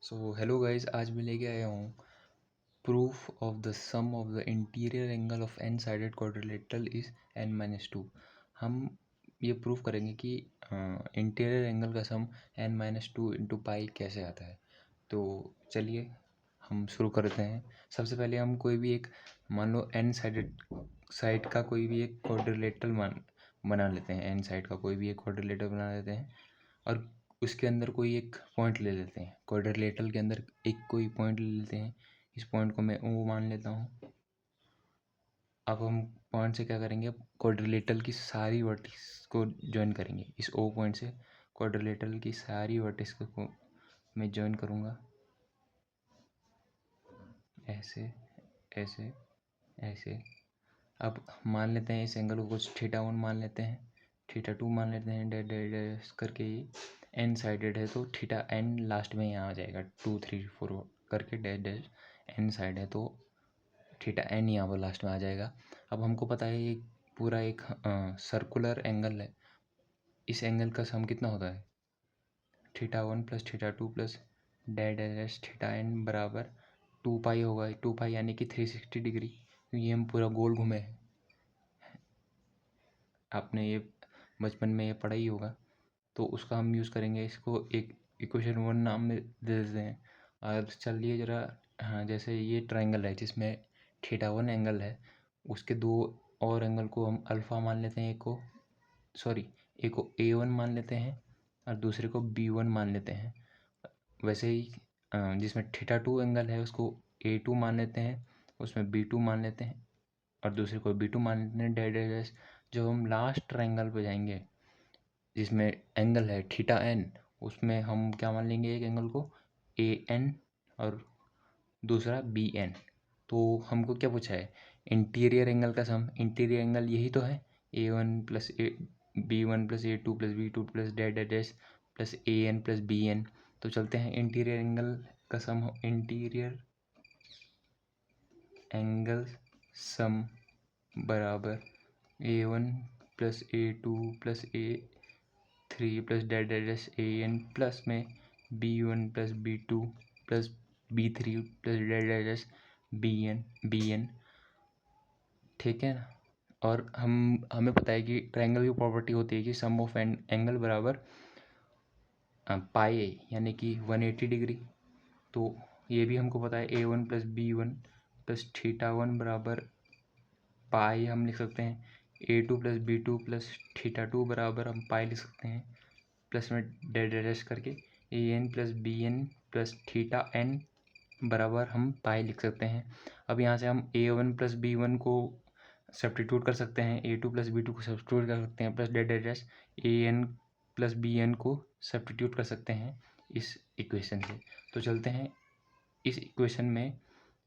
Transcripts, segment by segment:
So hello guys, आज मैं लेके आया हूँ proof of the sum of the interior angle of n sided quadrilateral is n-2। हम ये प्रूफ करेंगे कि इंटीरियर एंगल का सम n-2 इंटू पाई कैसे आता है। तो चलिए हम शुरू करते हैं। सबसे पहले हम कोई भी एक मान लो n साइड का कोई भी एक क्वाड्रिलेटरल बना लेते हैं। n साइड का कोई भी एक क्वाड्रिलेटरल बना लेते हैं और उसके अंदर कोई एक पॉइंट ले लेते हैं। क्वाड्रिलेटरल के अंदर एक कोई पॉइंट ले लेते हैं। इस पॉइंट को मैं ओ मान लेता हूँ। अब हम पॉइंट से क्या करेंगे, क्वाड्रिलेटरल की सारी वर्टिस को ज्वाइन करेंगे। इस ओ पॉइंट से क्वाड्रिलेटरल की सारी वर्टिस को मैं ज्वाइन करूँगा, ऐसे ऐसे ऐसे। अब मान लेते हैं इस एंगल को कुछ θ1 मान लेते हैं, θ2 मान लेते हैं, डैश डैश डैश करके। ये एन साइडेड है तो θn लास्ट में यहाँ आ जाएगा, 2 3 4 करके डैश डैश एन साइड है तो θn यहाँ पर लास्ट में आ जाएगा। अब हमको पता है ये पूरा एक सर्कुलर एंगल है। इस एंगल का सम कितना होता है, θ1 plus θ2 plus dash dash dash θn बराबर 2 पाई होगा। 2 पाई यानी कि 360 डिग्री, क्योंकि हम पूरा गोल घूमे हैं। आपने ये बचपन में ये पढ़ा ही होगा, तो उसका हम यूज़ करेंगे। इसको एक इक्वेशन 1 नाम में दे देते हैं। और चलिए ज़रा, हाँ, जैसे ये ट्रायंगल है जिसमें θ1 एंगल है, उसके दो और एंगल को हम अल्फ़ा मान लेते हैं। एक को A1 मान लेते हैं और दूसरे को B1 मान लेते हैं। वैसे ही जिसमें θ2 एंगल है उसको A2 मान लेते हैं, उसमें B2 मान लेते हैं और दूसरे को B2 मान लेते हैं, डैश डैश डैश। जब हम लास्ट ट्रायंगल पे जाएंगे जिसमें एंगल है θn, उसमें हम क्या मान लेंगे, एक एंगल को AN और दूसरा BN। तो हमको क्या पूछा है, इंटीरियर एंगल का सम। इंटीरियर एंगल यही तो है, A1 plus B1 plus A2 plus B2 plus dash dash dash plus AN plus BN। तो चलते हैं, इंटीरियर एंगल का सम, इंटीरियर एंगल सम बराबर A1 plus A2 plus A3 plus dash dash dash AN plus में B1 plus B2 plus B3 plus dash dash dash BN। ठीक है ना। और हमें पता है कि ट्रायंगल की प्रॉपर्टी होती है कि सम ऑफ एंगल बराबर पाई, यानी कि 180 डिग्री। तो ये भी हमको पता है, A1 प्लस B1 प्लस θ1 बराबर पाई हम लिख सकते हैं। A2 प्लस B2 प्लस θ2 बराबर हम पाई लिख सकते हैं, प्लस में डैश डैश डैश करके AN plus BN plus θn बराबर हम पाई लिख सकते हैं। अब यहाँ से हम A1 प्लस B1 को सब्स्टिट्यूट कर सकते हैं, A2 प्लस B2 को सब्स्टिट्यूट कर सकते हैं, plus dash dash dash AN plus BN को सब्स्टिट्यूट कर सकते हैं इस इक्वेशन से। तो चलते हैं, इस इक्वेशन में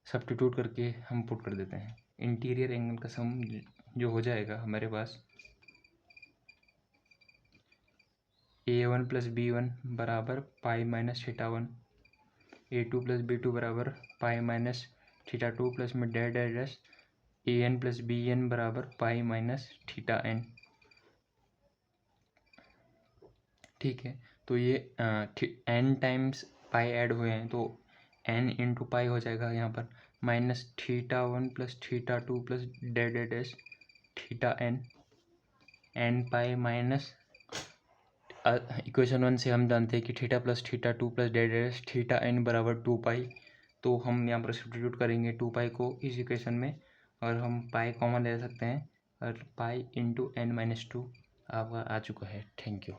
सब्स्टिट्यूट करके हम पुट कर देते हैं। इंटीरियर एंगल का सम जो हो जाएगा हमारे पास, A1 प्लस B1 बराबर pi minus θ1, A2 plus B2 बराबर पाई माइनस θ2 प्लस में dash dash dash AN plus BN बराबर पाई माइनस θn। ठीक है, तो ये n टाइम्स पाई ऐड हुए हैं तो n इंटू पाई हो जाएगा यहाँ पर, minus θ1 plus θ2 plus dash dash dash θn n pi minus equation 1 से हम जानते हैं कि θ plus θ2 plus dash dash θn बराबर 2 पाई। तो हम यहाँ पर सब्स्टिट्यूट करेंगे 2 पाई को इस इक्वेशन में और हम पाई कॉमन ले सकते हैं और पाई इंटू n-2 आपका आ चुका है। Thank you.